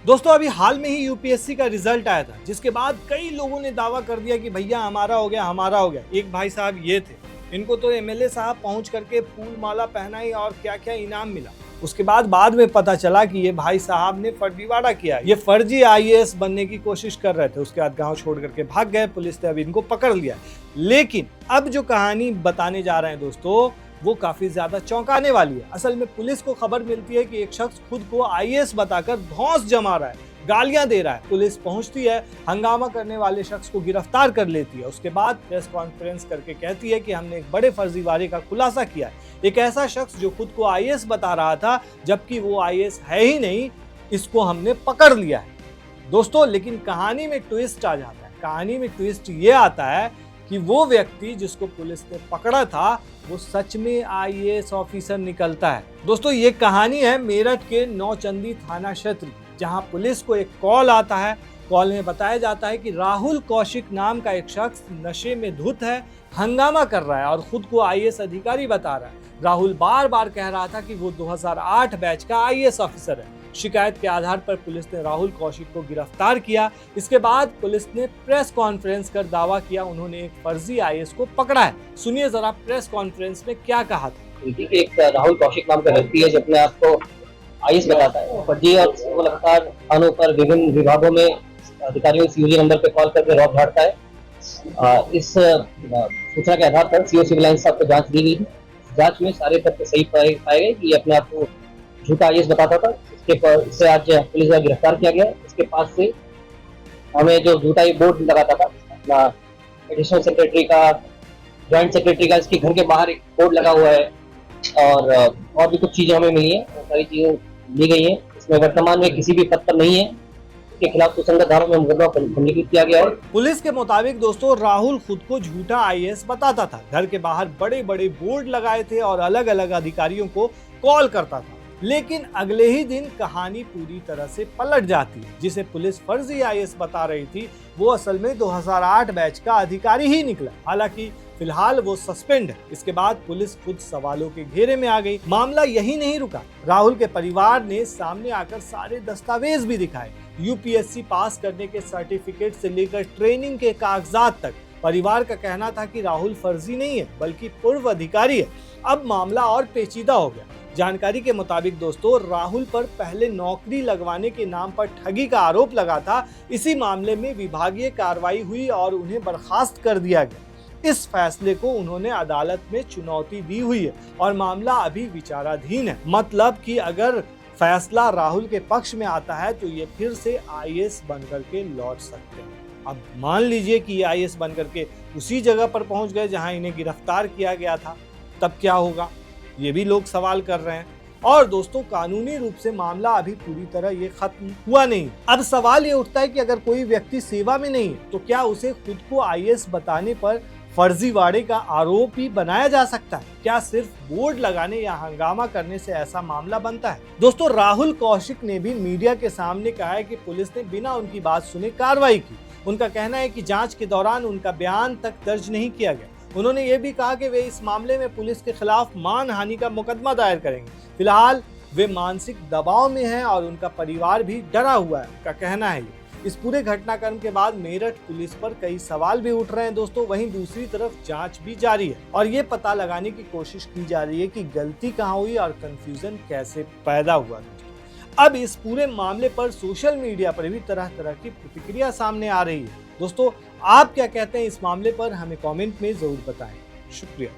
दोस्तों अभी हाल में ही यूपीएससी का रिजल्ट आया था, जिसके बाद कई लोगों ने दावा कर दिया कि भैया हमारा हो गया, हमारा हो गया। एक भाई साहब ये थे, इनको तो एमएलए साहब पहुंच करके फूल माला पहनाई और क्या क्या इनाम मिला। उसके बाद में पता चला कि ये भाई साहब ने फर्जीवाड़ा किया, ये फर्जी आईएएस बनने की कोशिश कर रहे थे। उसके बाद गांव छोड़ करके भाग गए, पुलिस ने अभी इनको पकड़ लिया। लेकिन अब जो कहानी बताने जा रहे हैं दोस्तों, वो काफी ज्यादा चौंकाने वाली है। असल में पुलिस को खबर मिलती है कि एक शख्स खुद को आईएएस बताकर धौंस जमा रहा है, गालियां दे रहा है। पुलिस पहुंचती है, हंगामा करने वाले शख्स को गिरफ्तार कर लेती है। उसके बाद प्रेस कॉन्फ्रेंस करके कहती है कि हमने एक बड़े फर्जीवाड़े का खुलासा किया है। एक ऐसा शख्स जो खुद को आईएएस बता रहा था, जबकि वो आईएएस है ही नहीं, इसको हमने पकड़ लिया है। दोस्तों लेकिन कहानी में ट्विस्ट आ जाता है। कहानी में ट्विस्ट ये आता है कि वो व्यक्ति जिसको पुलिस ने पकड़ा था, वो सच में आईएएस ऑफिसर निकलता है। दोस्तों ये कहानी है मेरठ के नौचंदी थाना क्षेत्र, जहां पुलिस को एक कॉल आता है। कॉल में बताया जाता है कि राहुल कौशिक नाम का एक शख्स नशे में धुत है, हंगामा कर रहा है और खुद को आईएएस अधिकारी बता रहा है। राहुल बार बार कह रहा था कि वो 2008 बैच का आईएएस ऑफिसर है। शिकायत के आधार पर पुलिस ने राहुल कौशिक को गिरफ्तार किया। इसके बाद पुलिस ने प्रेस कॉन्फ्रेंस कर दावा किया उन्होंने एक फर्जी आईएएस को पकड़ा है। सुनिए जरा प्रेस कॉन्फ्रेंस में क्या कहा था। एक राहुल कौशिक नाम का व्यक्ति है जो अपने आप को आईएएस बताता है। फर्जी और वो लगातार थानों पर विभिन्न विभागों में अधिकारियों सीओजी नंबर पे कॉल करके रौब झाड़ता है। इस सूचना के आधार पर सीओ सिविल लाइंस साहब को जांच दी गई। जांच में सारे तथ्य सही पाए गए कि अपने आप को झूठा आईएएस बताता था। इससे आज पुलिस द्वारा गिरफ्तार किया गया। इसके पास से हमें जो झूठा ये बोर्ड लगाता था अपना एडिशनल सेक्रेटरी का, ज्वाइंट सेक्रेटरी का, इसके घर के बाहर एक बोर्ड लगा हुआ है और भी कुछ चीजें हमें मिली है, सारी चीजें ली गई हैं। इसमें वर्तमान में किसी भी पद पर नहीं है, इसके खिलाफ सुसंगत धाराओं में मुकदमा पंजीकृत किया गया है। पुलिस के मुताबिक दोस्तों राहुल खुद को झूठा आईएएस बताता था, घर के बाहर बड़े बड़े बोर्ड लगाए थे और अलग अलग अधिकारियों को कॉल करता था। लेकिन अगले ही दिन कहानी पूरी तरह से पलट जाती है। जिसे पुलिस फर्जी आईएएस बता रही थी, वो असल में 2008 बैच का अधिकारी ही निकला। हालांकि फिलहाल वो सस्पेंड है। इसके बाद पुलिस खुद सवालों के घेरे में आ गई। मामला यही नहीं रुका, राहुल के परिवार ने सामने आकर सारे दस्तावेज भी दिखाए। यूपीएससी पास करने के सर्टिफिकेट से लेकर ट्रेनिंग के कागजात तक। परिवार का कहना था कि राहुल फर्जी नहीं है बल्कि पूर्व अधिकारी है। अब मामला और पेचीदा हो गया। जानकारी के मुताबिक दोस्तों राहुल पर पहले नौकरी लगवाने के नाम पर ठगी का आरोप लगा था। इसी मामले में विभागीय कार्रवाई हुई और उन्हें बर्खास्त कर दिया गया। इस फैसले को उन्होंने अदालत में चुनौती दी हुई है और मामला अभी विचाराधीन है। मतलब कि अगर फैसला राहुल के पक्ष में आता है तो ये फिर से आईएएस बनकर के लौट सकते हैं। अब मान लीजिए कि ये आईएएस बनकर के उसी जगह पर पहुंच गए जहां इन्हें गिरफ्तार किया गया था, तब क्या होगा, ये भी लोग सवाल कर रहे हैं। और दोस्तों कानूनी रूप से मामला अभी पूरी तरह ये खत्म हुआ नहीं। अब सवाल ये उठता है कि अगर कोई व्यक्ति सेवा में नहीं है तो क्या उसे खुद को आईएएस बताने पर फर्जीवाड़े का आरोप ही बनाया जा सकता है? क्या सिर्फ बोर्ड लगाने या हंगामा करने से ऐसा मामला बनता है? दोस्तों राहुल कौशिक ने भी मीडिया के सामने कहा है कि पुलिस ने बिना उनकी बात सुने कार्रवाई की। उनका कहना है कि जांच के दौरान उनका बयान तक दर्ज नहीं किया गया। उन्होंने ये भी कहा कि वे इस मामले में पुलिस के खिलाफ मानहानि का मुकदमा दायर करेंगे। फिलहाल वे मानसिक दबाव में हैं और उनका परिवार भी डरा हुआ है, उनका कहना है। इस पूरे घटनाक्रम के बाद मेरठ पुलिस पर कई सवाल भी उठ रहे हैं दोस्तों। वहीं दूसरी तरफ जांच भी जारी है और ये पता लगाने की कोशिश की जा रही है कि गलती कहाँ हुई और कंफ्यूजन कैसे पैदा हुआ। अब इस पूरे मामले पर सोशल मीडिया पर भी तरह तरह की प्रतिक्रिया सामने आ रही है। दोस्तों आप क्या कहते हैं इस मामले पर, हमें कमेंट में जरूर बताएं। शुक्रिया।